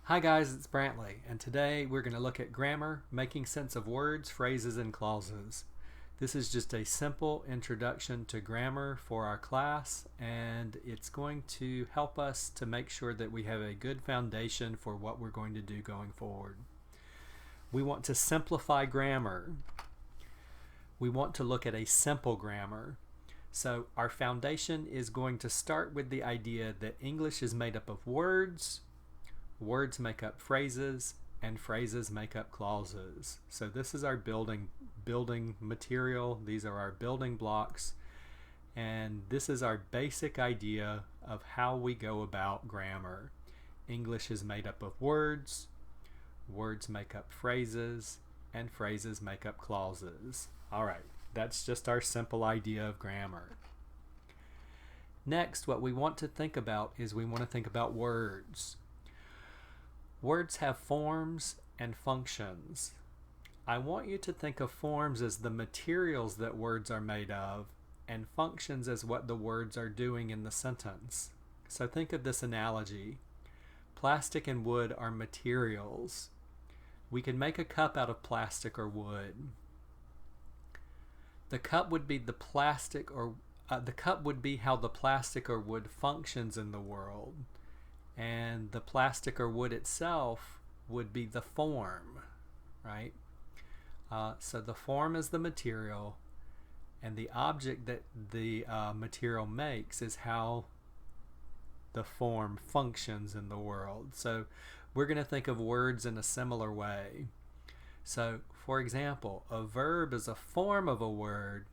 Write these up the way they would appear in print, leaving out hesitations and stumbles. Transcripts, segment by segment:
Hi guys, it's Brantley, and today we're going to look at grammar, making sense of words, phrases, and clauses. This is just a simple introduction to grammar for our class, and it's going to help us to make sure that we have a good foundation for what we're going to do going forward. We want to simplify grammar. We want to look at a simple grammar. So our foundation is going to start with the idea that English is made up of words, words make up phrases, and phrases make up clauses. So this is our building material. These are our building blocks, and this is our basic idea of how we go about grammar. English is made up of words, words make up phrases, and phrases make up clauses. All right, that's just our simple idea of grammar. Next, what we want to think about is we want to think about words. Words have forms and functions. I want you to think of forms as the materials that words are made of, and functions as what the words are doing in the sentence. So think of this analogy. Plastic and wood are materials. We can make a cup out of plastic or wood. The cup would be the cup would be how the plastic or wood functions in the world. And the plastic or wood itself would be the form, right? So the form is the material, and the object that the material makes is how the form functions in the world. So we're going to think of words in a similar way. So, for example, a verb is a form of a word,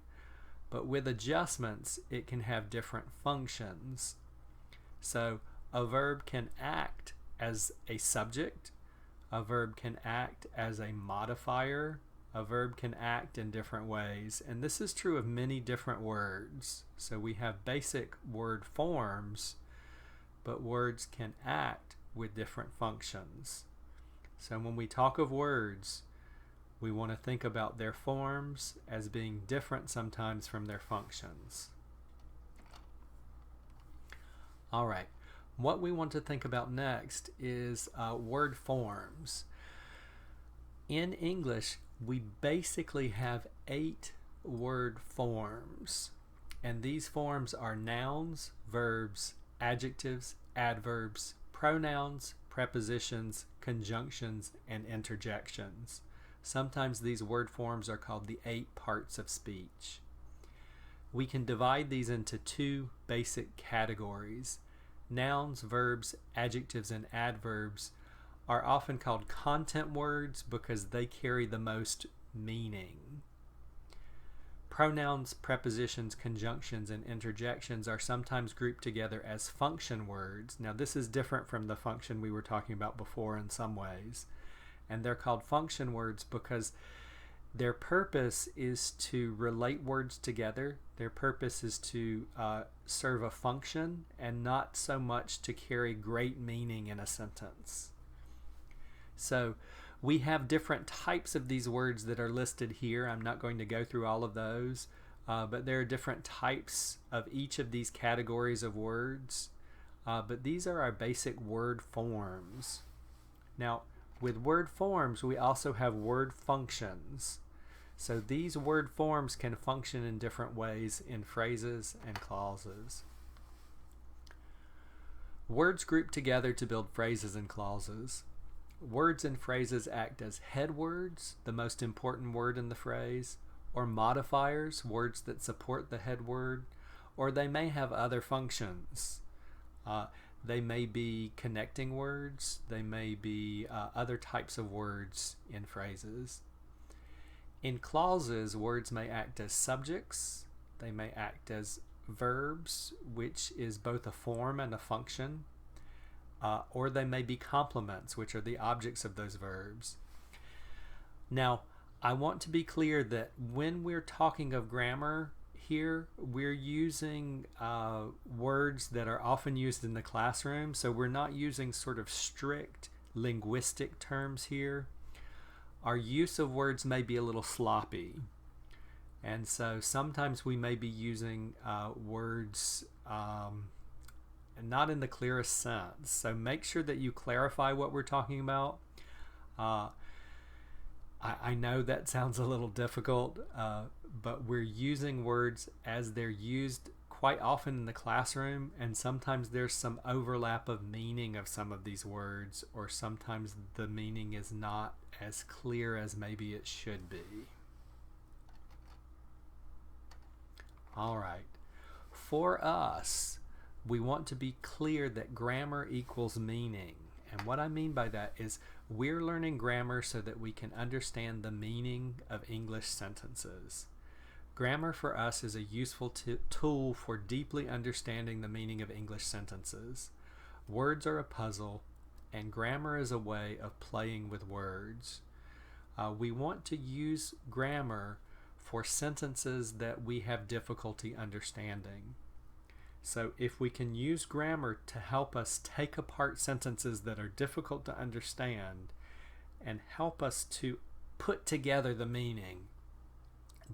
but with adjustments, it can have different functions. So a verb can act as a subject, a verb can act as a modifier, a verb can act in different ways, and this is true of many different words. So we have basic word forms, but words can act with different functions. So when we talk of words, we want to think about their forms as being different sometimes from their functions. All right. What we want to think about next is word forms. In English, we basically have 8 word forms, and these forms are nouns, verbs, adjectives, adverbs, pronouns, prepositions, conjunctions, and interjections. Sometimes these word forms are called the 8 parts of speech. We can divide these into 2 basic categories. Nouns, verbs, adjectives, and adverbs are often called content words because they carry the most meaning. Pronouns, prepositions, conjunctions, and interjections are sometimes grouped together as function words. Now this is different from the function we were talking about before in some ways. And they're called function words because their purpose is to relate words together. Their purpose is to serve a function and not so much to carry great meaning in a sentence. So we have different types of these words that are listed here. I'm not going to go through all of those, but there are different types of each of these categories of words. But these are our basic word forms. Now, with word forms, we also have word functions. So these word forms can function in different ways in phrases and clauses. Words group together to build phrases and clauses. Words and phrases act as head words, the most important word in the phrase, or modifiers, words that support the head word, or they may have other functions. They may be connecting words, they may be other types of words in phrases. In clauses, words may act as subjects, they may act as verbs, which is both a form and a function, or they may be complements, which are the objects of those verbs. Now, I want to be clear that when we're talking of grammar, here we're using words that are often used in the classroom, so we're not using sort of strict linguistic terms here. Our use of words may be a little sloppy, and so sometimes we may be using words not in the clearest sense. So make sure that you clarify what we're talking about. I know that sounds a little difficult, but we're using words as they're used quite often in the classroom, and sometimes there's some overlap of meaning of some of these words, or sometimes the meaning is not as clear as maybe it should be. All right. For us, we want to be clear that grammar equals meaning. And what I mean by that is we're learning grammar so that we can understand the meaning of English sentences. Grammar for us is a useful tool for deeply understanding the meaning of English sentences. Words are a puzzle, and grammar is a way of playing with words. We want to use grammar for sentences that we have difficulty understanding. So if we can use grammar to help us take apart sentences that are difficult to understand and help us to put together the meaning,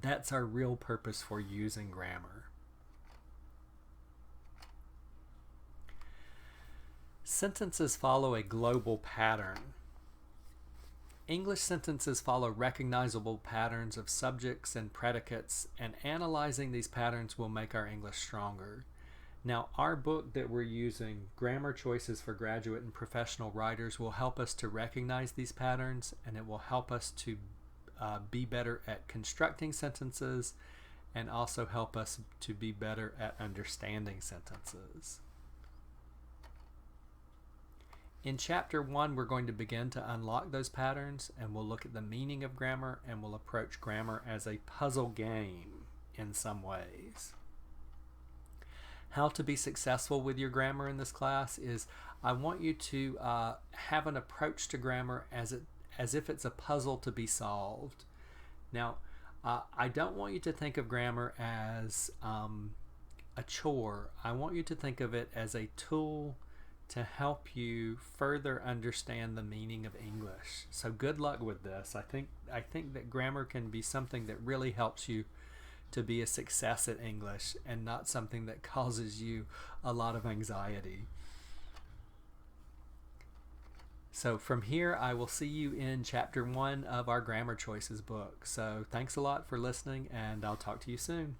that's our real purpose for using grammar. Sentences follow a global pattern. English sentences follow recognizable patterns of subjects and predicates, and analyzing these patterns will make our English stronger. Now, our book that we're using, Grammar Choices for Graduate and Professional Writers, will help us to recognize these patterns, and it will help us to be better at constructing sentences, and also help us to be better at understanding sentences. In Chapter 1, we're going to begin to unlock those patterns, and we'll look at the meaning of grammar, and we'll approach grammar as a puzzle game in some ways. How to be successful with your grammar in this class is I want you to have an approach to grammar as if it's a puzzle to be solved. Now, I don't want you to think of grammar as a chore. I want you to think of it as a tool to help you further understand the meaning of English. So good luck with this. I think that grammar can be something that really helps you to be a success at English and not something that causes you a lot of anxiety. So from here, I will see you in Chapter 1 of our Grammar Choices book. So thanks a lot for listening, and I'll talk to you soon.